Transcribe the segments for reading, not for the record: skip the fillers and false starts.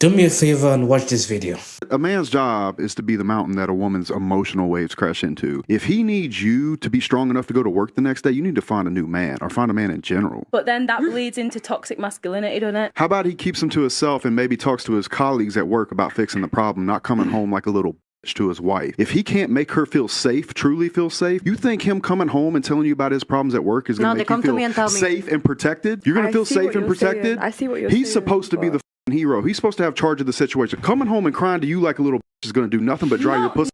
Do me a favor and watch this video. A man's job is to be the mountain that a woman's emotional waves crash into. If he needs you to be strong enough to go to work the next day, you need to find a new man, or find a man in general. But then that leads into toxic masculinity, doesn't it? How about he keeps him to himself and maybe talks to his colleagues at work about fixing the problem, not coming home like a little bitch to his wife. If he can't make her feel safe, truly feel safe, you think him coming home and telling you about his problems at work is going to make you feel safe and protected? You're going to feel safe and protected? I see what you're saying. He's supposed to be the hero. He's supposed to have charge of the situation. Coming home and crying to you like a little bitch is going to do nothing but dry your pussy.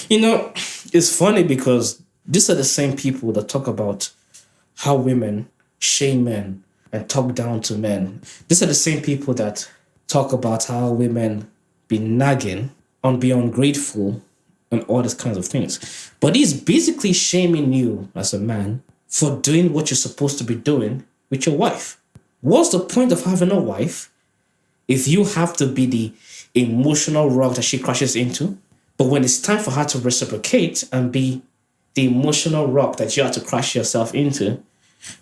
You know, it's funny because these are the same people that talk about how women shame men and talk down to men. These are the same people that talk about how women be nagging and be ungrateful and all these kinds of things. But he's basically shaming you as a man for doing what you're supposed to be doing with your wife. What's the point of having a wife if you have to be the emotional rock that she crashes into? But when it's time for her to reciprocate and be the emotional rock that you have to crash yourself into,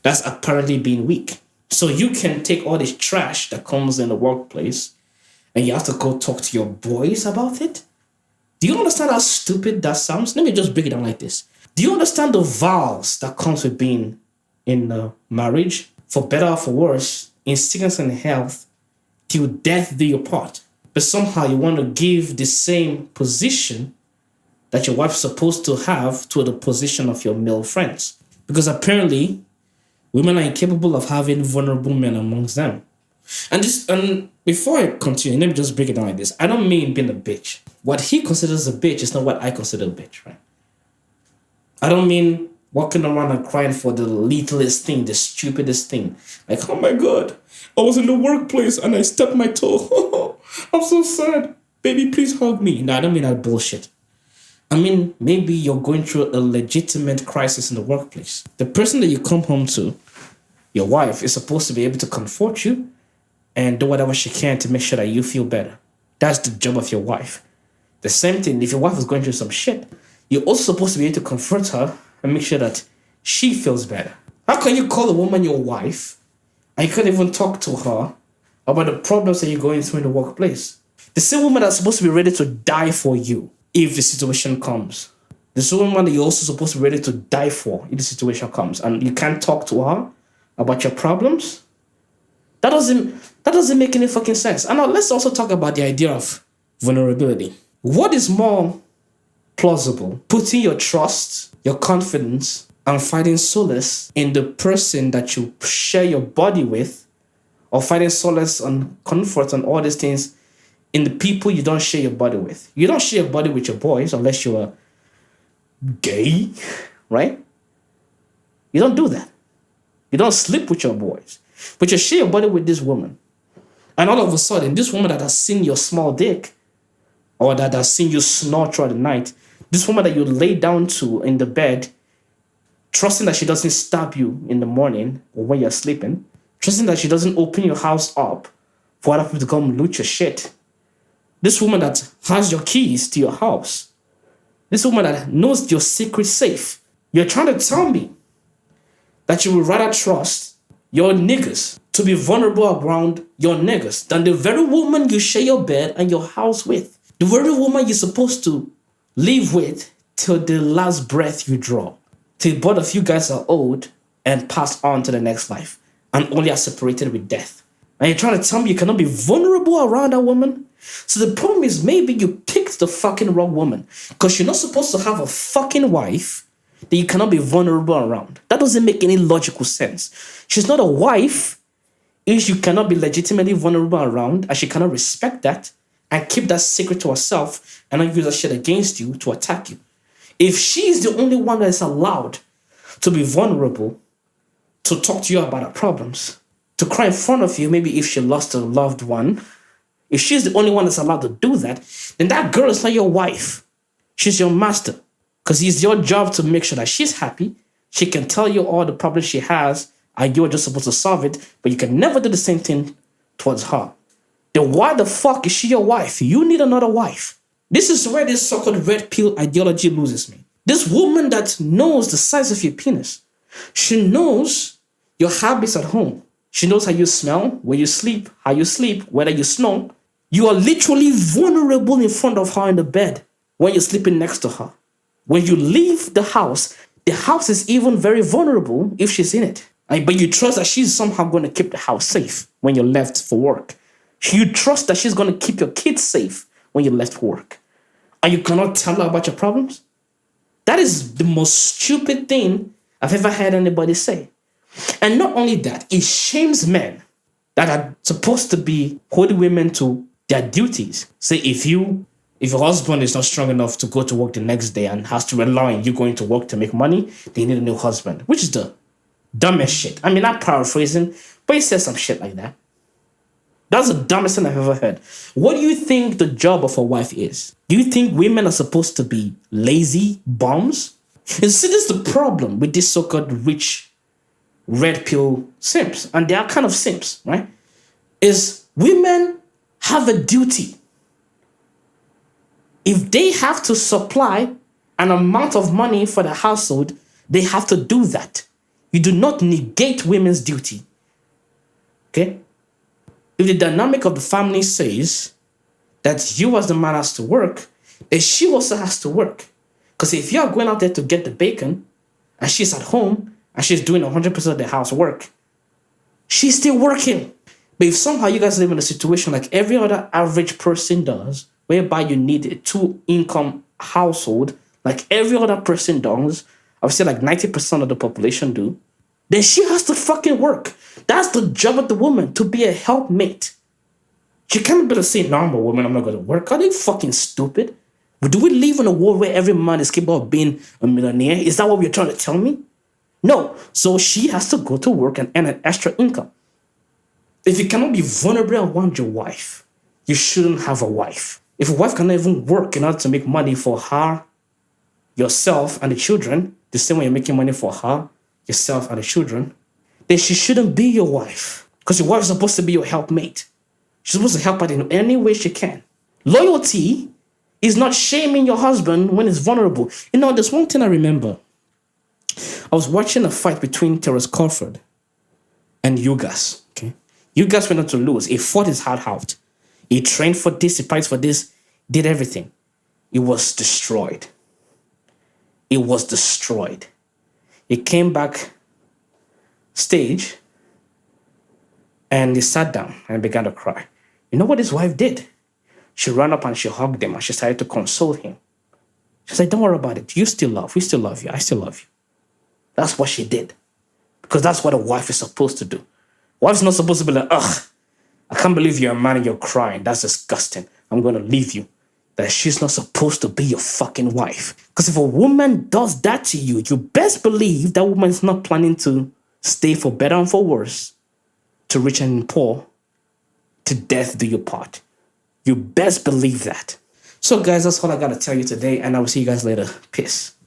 that's apparently being weak. So you can take all this trash that comes in the workplace and you have to go talk to your boys about it? Do you understand how stupid that sounds? Let me just break it down like this. Do you understand the vows that comes with being in a marriage? For better or for worse, in sickness and health, till death do you part. But somehow you want to give the same position that your wife's supposed to have to the position of your male friends. Because apparently, women are incapable of having vulnerable men amongst them. And before I continue, let me just break it down like this. I don't mean being a bitch. What he considers a bitch is not what I consider a bitch, right? I don't mean walking around and crying for the littlest thing, the stupidest thing. Like, oh my God, I was in the workplace and I stepped my toe. I'm so sad. Baby, please hug me. No, I don't mean that bullshit. I mean, maybe you're going through a legitimate crisis in the workplace. The person that you come home to, your wife, is supposed to be able to comfort you and do whatever she can to make sure that you feel better. That's the job of your wife. The same thing, if your wife is going through some shit, you're also supposed to be able to comfort her and make sure that she feels better. How can you call a woman your wife and you can't even talk to her about the problems that you're going through in the workplace? The same woman that's supposed to be ready to die for you if the situation comes. The same woman that you're also supposed to be ready to die for if the situation comes, and you can't talk to her about your problems? That doesn't make any fucking sense. And now let's also talk about the idea of vulnerability. What is more plausible? Putting your trust, your confidence, and finding solace in the person that you share your body with, or finding solace and comfort and all these things in the people you don't share your body with. You don't share your body with your boys unless you're gay, right? You don't do that. You don't sleep with your boys. But you share your body with this woman. And all of a sudden, this woman that has seen your small dick, or that has seen you snore throughout the night, this woman that you lay down to in the bed, trusting that she doesn't stab you in the morning or when you're sleeping, trusting that she doesn't open your house up for other people to come loot your shit. This woman that has your keys to your house. This woman that knows your secret safe. You're trying to tell me that you would rather trust your niggas to be vulnerable around your niggas than the very woman you share your bed and your house with. The very woman you're supposed to live with till the last breath you draw. Till both of you guys are old and pass on to the next life and only are separated with death. And you're trying to tell me you cannot be vulnerable around that woman? So the problem is maybe you picked the fucking wrong woman, because you're not supposed to have a fucking wife that you cannot be vulnerable around. That doesn't make any logical sense. She's not a wife if you cannot be legitimately vulnerable around, and she cannot respect that and keep that secret to herself and not use that shit against you to attack you. If she's the only one that is allowed to be vulnerable, to talk to you about her problems, to cry in front of you, maybe if she lost a loved one, if she's the only one that's allowed to do that, then that girl is not your wife. She's your master. Because it's your job to make sure that she's happy. She can tell you all the problems she has, and you're just supposed to solve it, but you can never do the same thing towards her. Then why the fuck is she your wife? You need another wife. This is where this so-called red pill ideology loses me. This woman that knows the size of your penis, she knows your habits at home. She knows how you smell, when you sleep, how you sleep, whether you snore. You are literally vulnerable in front of her in the bed when you're sleeping next to her. When you leave the house is even very vulnerable if she's in it. But you trust that she's somehow going to keep the house safe when you're left for work. You trust that she's going to keep your kids safe when you're left for work. And you cannot tell her about your problems? That is the most stupid thing I've ever heard anybody say. And not only that, it shames men that are supposed to be holding women to their duties. Say if your husband is not strong enough to go to work the next day and has to rely on you going to work to make money, they need a new husband, which is the dumbest shit. I mean, I'm paraphrasing, but he says some shit like that. That's the dumbest thing I've ever heard. What do you think the job of a wife is? Do you think women are supposed to be lazy bums? And see, this is the problem with these so-called rich red pill simps. And they are kind of simps, right? Is women have a duty. If they have to supply an amount of money for the household, they have to do that. You do not negate women's duty. Okay? If the dynamic of the family says that you as the man has to work, then she also has to work. Because if you are going out there to get the bacon and she's at home and she's doing 100% of the housework, she's still working. But if somehow you guys live in a situation like every other average person does, whereby you need a 2-income household, like every other person does, I would say like 90% of the population do, then she has to fucking work. That's the job of the woman, to be a helpmate. She can't be able to say, no, I'm a woman, I'm not going to work. Are they fucking stupid? Do we live in a world where every man is capable of being a millionaire? Is that what you're trying to tell me? No. So she has to go to work and earn an extra income. If you cannot be vulnerable around your wife, you shouldn't have a wife. If a wife cannot even work in order to make money for her, yourself, and the children, the same way you're making money for her, yourself, and the children, then she shouldn't be your wife. Because your wife is supposed to be your helpmate. She's supposed to help out in any way she can. Loyalty is not shaming your husband when he's vulnerable. You know, there's one thing I remember. I was watching a fight between Terence Crawford and Ugas. Okay, Ugas went on to lose. He fought his heart out. He trained for this, he practiced for this, did everything. He was destroyed. He was destroyed. He came back stage and he sat down and began to cry. You know what his wife did? She ran up and she hugged him and she started to console him. She said, don't worry about it. We still love you. I still love you. That's what she did. Because that's what a wife is supposed to do. Wife's not supposed to be like, ugh, I can't believe you're a man and you're crying. That's disgusting. I'm going to leave you. That she's not supposed to be your fucking wife. Because if a woman does that to you, you best believe that woman is not planning to stay for better and for worse, to rich and poor, to death do you part. You best believe that. So guys, that's all I got to tell you today, and I will see you guys later. Peace.